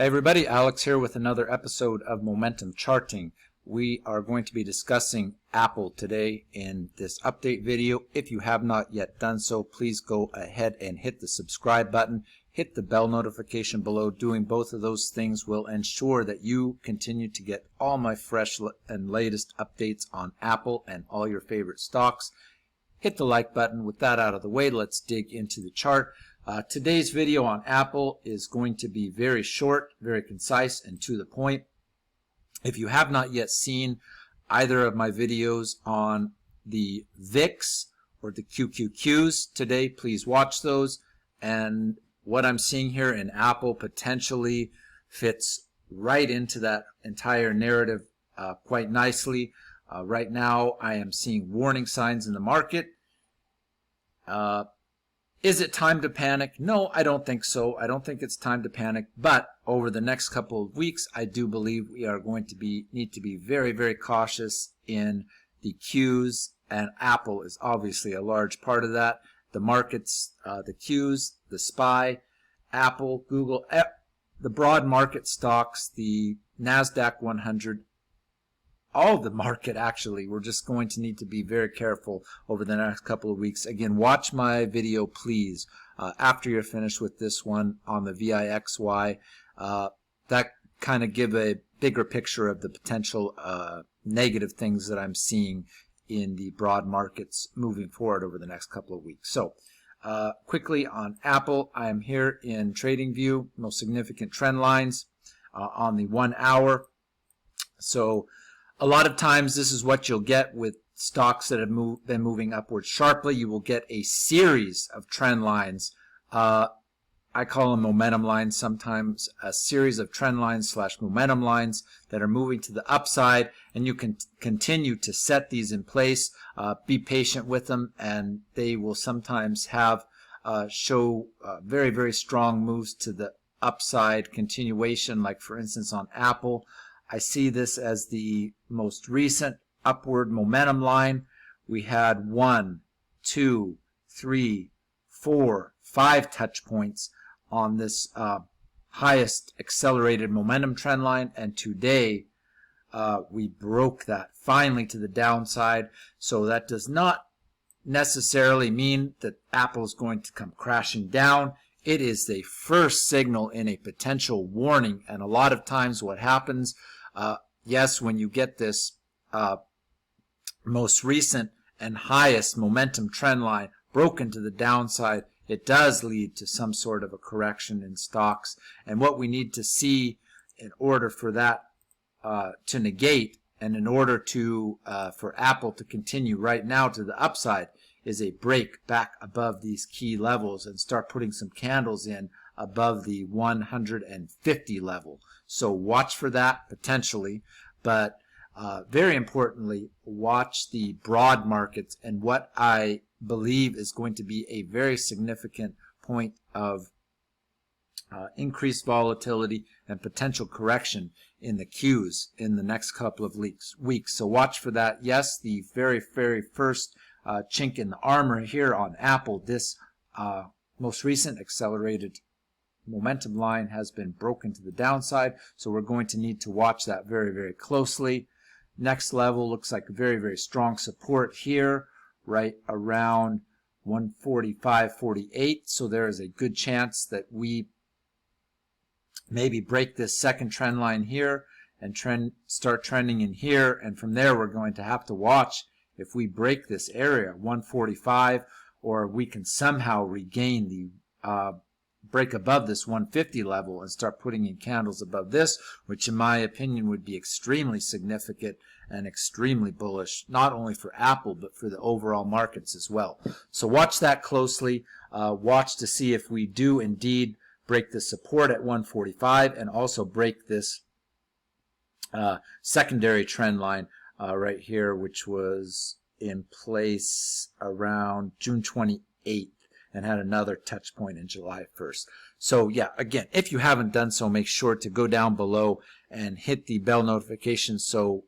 Hey everybody, Alex here with another episode of Momentum Charting. We are going to be discussing Apple today in this update video. If you have not yet done so, please go ahead and hit the subscribe button. Hit the bell notification below. Doing both of those things will ensure that you continue to get all my fresh and latest updates on Apple and all your favorite stocks. Hit the like button. With that out of the way, let's dig into the chart. Today's video on Apple is going to be very short, very concise, and to the point. If you have not yet seen either of my videos on the VIX or the QQQs today, please watch those. And what I'm seeing here in Apple potentially fits right into that entire narrative quite nicely. Right now, I am seeing warning signs in the market. Is it time to panic? No, I don't think so. I don't think it's time to panic. But over the next couple of weeks, I do believe we are going to need to be very, very cautious in the Qs, and Apple is obviously a large part of that. The markets, the Qs, the SPY, Apple, Google, the broad market stocks, the NASDAQ 100, all of the market actually. We're just going to need to be very careful over the next couple of weeks. Again, watch my video please after you're finished with this one on the VIXY. That kind of give a bigger picture of the potential negative things that I'm seeing in the broad markets moving forward over the next couple of weeks. So quickly on Apple, I am here in TradingView, most significant trend lines on the 1 hour. So a lot of times this is what you'll get with stocks that have been moving upwards sharply. You will get a series of trend lines. I call them momentum lines sometimes, a series of trend lines / momentum lines that are moving to the upside, and you can continue to set these in place. Be patient with them, and they will sometimes have show very, very strong moves to the upside continuation, like for instance on Apple. I see this as the most recent upward momentum line. We had 1, 2, 3, 4, 5 touch points on this highest accelerated momentum trend line, and today we broke that finally to the downside. So that does not necessarily mean that Apple is going to come crashing down. It is the first signal in a potential warning, and a lot of times what happens, yes, when you get this most recent and highest momentum trend line broken to the downside, it does lead to some sort of a correction in stocks. And what we need to see in order for that to negate, and in order to for Apple to continue right now to the upside, is a break back above these key levels and start putting some candles in above the 150 level. So watch for that potentially, but very importantly, watch the broad markets and what I believe is going to be a very significant point of increased volatility and potential correction in the Qs in the next couple of weeks. So watch for that. Yes, the very, very first chink in the armor here on Apple, this most recent accelerated momentum line has been broken to the downside, so we're going to need to watch that very, very closely. Next level looks like very, very strong support here, right around 145.48. So there is a good chance that we maybe break this second trend line here and start trending in here, and from there we're going to have to watch if we break this area 145, or we can somehow regain the break above this 150 level and start putting in candles above this, which in my opinion would be extremely significant and extremely bullish, not only for Apple but for the overall markets as well. So watch that closely. Watch to see if we do indeed break the support at 145 and also break this secondary trend line right here, which was in place around June 28th. And had another touch point in July 1st. So yeah, again, if you haven't done so, make sure to go down below and hit the bell notification so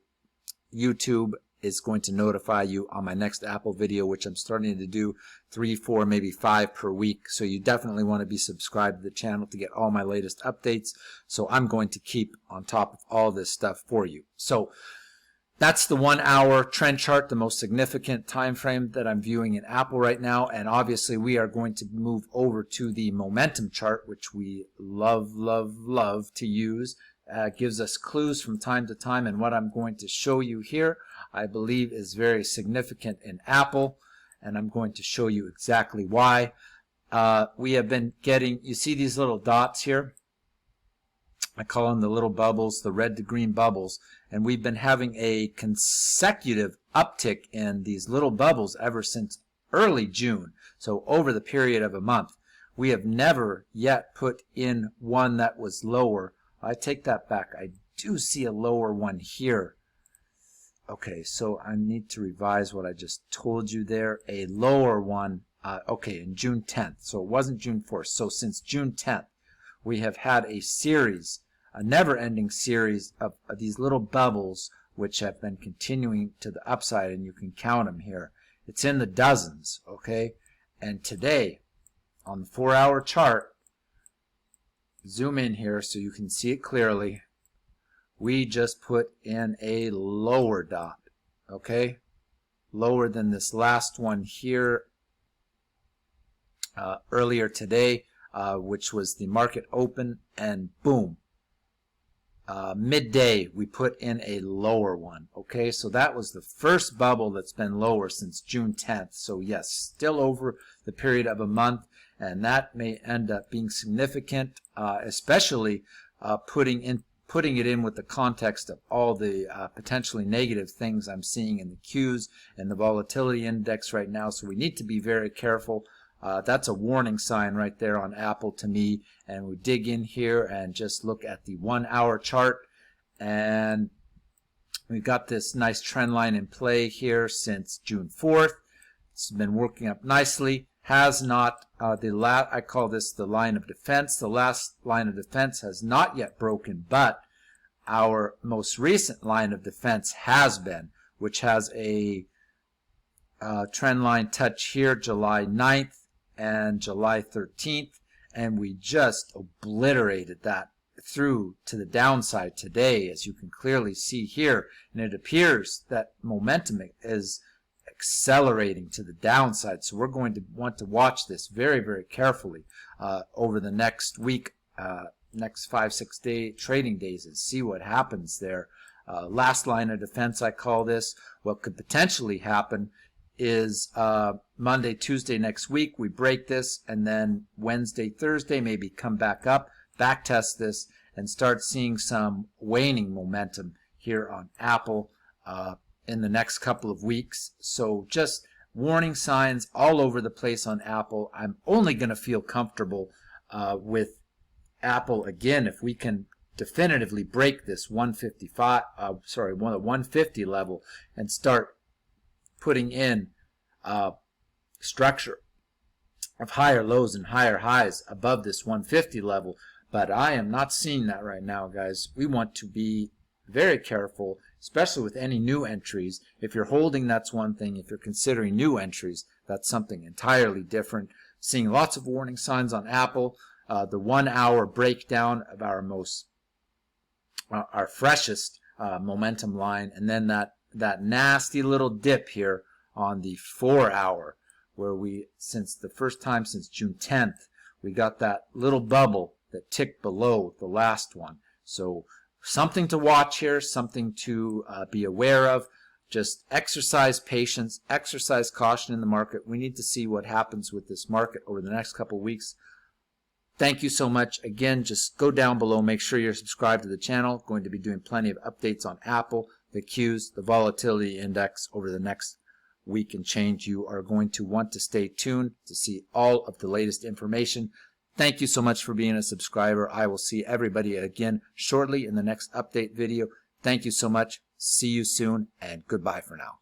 YouTube is going to notify you on my next Apple video, which I'm starting to do 3, 4, maybe 5 per week. So you definitely want to be subscribed to the channel to get all my latest updates. So I'm going to keep on top of all this stuff for you. So that's the 1 hour trend chart, the most significant time frame that I'm viewing in Apple right now. And obviously we are going to move over to the momentum chart, which we love to use. Gives us clues from time to time, and what I'm going to show you here I believe is very significant in Apple, and I'm going to show you exactly why. We have been getting, you see these little dots here? I call them the little bubbles, the red to green bubbles, and we've been having a consecutive uptick in these little bubbles ever since early June, so over the period of a month. We have never yet put in one that was lower. I take that back. I do see a lower one here. Okay, so I need to revise what I just told you there. A lower one, okay, in June 10th. So it wasn't June 4th. So since June 10th, we have had a series, a never-ending series of these little bubbles which have been continuing to the upside, and you can count them here. It's in the dozens, okay? And today, on the 4-hour chart, zoom in here so you can see it clearly, we just put in a lower dot, okay? Lower than this last one here earlier today, which was the market open, and boom, midday we put in a lower one, okay? So that was the first bubble that's been lower since June 10th. So yes, still over the period of a month, and that may end up being significant, especially putting it in with the context of all the potentially negative things I'm seeing in the Qs and the volatility index right now. So we need to be very careful. That's a warning sign right there on Apple to me. And we dig in here and just look at the 1-hour chart, and we've got this nice trend line in play here since June 4th. It's been working up nicely. Has not, I call this the line of defense. The last line of defense has not yet broken, but our most recent line of defense has been, which has a trend line touch here July 9th and July 13th, and we just obliterated that through to the downside today, as you can clearly see here, and it appears that momentum is accelerating to the downside. So we're going to want to watch this very, very carefully over the next week, next 5-6 day trading days, and see what happens there. Last line of defense, I call this. What could potentially happen is Monday, Tuesday next week we break this, and then Wednesday, Thursday maybe come back up, back test this, and start seeing some waning momentum here on Apple in the next couple of weeks. So just warning signs all over the place on Apple. I'm only going to feel comfortable with Apple again if we can definitively break this 150 level and start putting in structure of higher lows and higher highs above this 150 level. But I am not seeing that right now, guys. We want to be very careful, especially with any new entries. If you're holding, that's one thing. If you're considering new entries, that's something entirely different. Seeing lots of warning signs on Apple. The 1-hour breakdown of our freshest momentum line, and then that nasty little dip here on the 4-hour, where we, since the first time since June 10th, we got that little bubble that ticked below the last one. So something to watch here, something to be aware of. Just exercise patience, exercise caution in the market. We need to see what happens with this market over the next couple of weeks. Thank you so much. Again, just go down below. Make sure you're subscribed to the channel. Going to be doing plenty of updates on Apple, the Qs, the volatility index over the next week and change. You are going to want to stay tuned to see all of the latest information. Thank you so much for being a subscriber. I will see everybody again shortly in the next update video. Thank you so much. See you soon, and goodbye for now.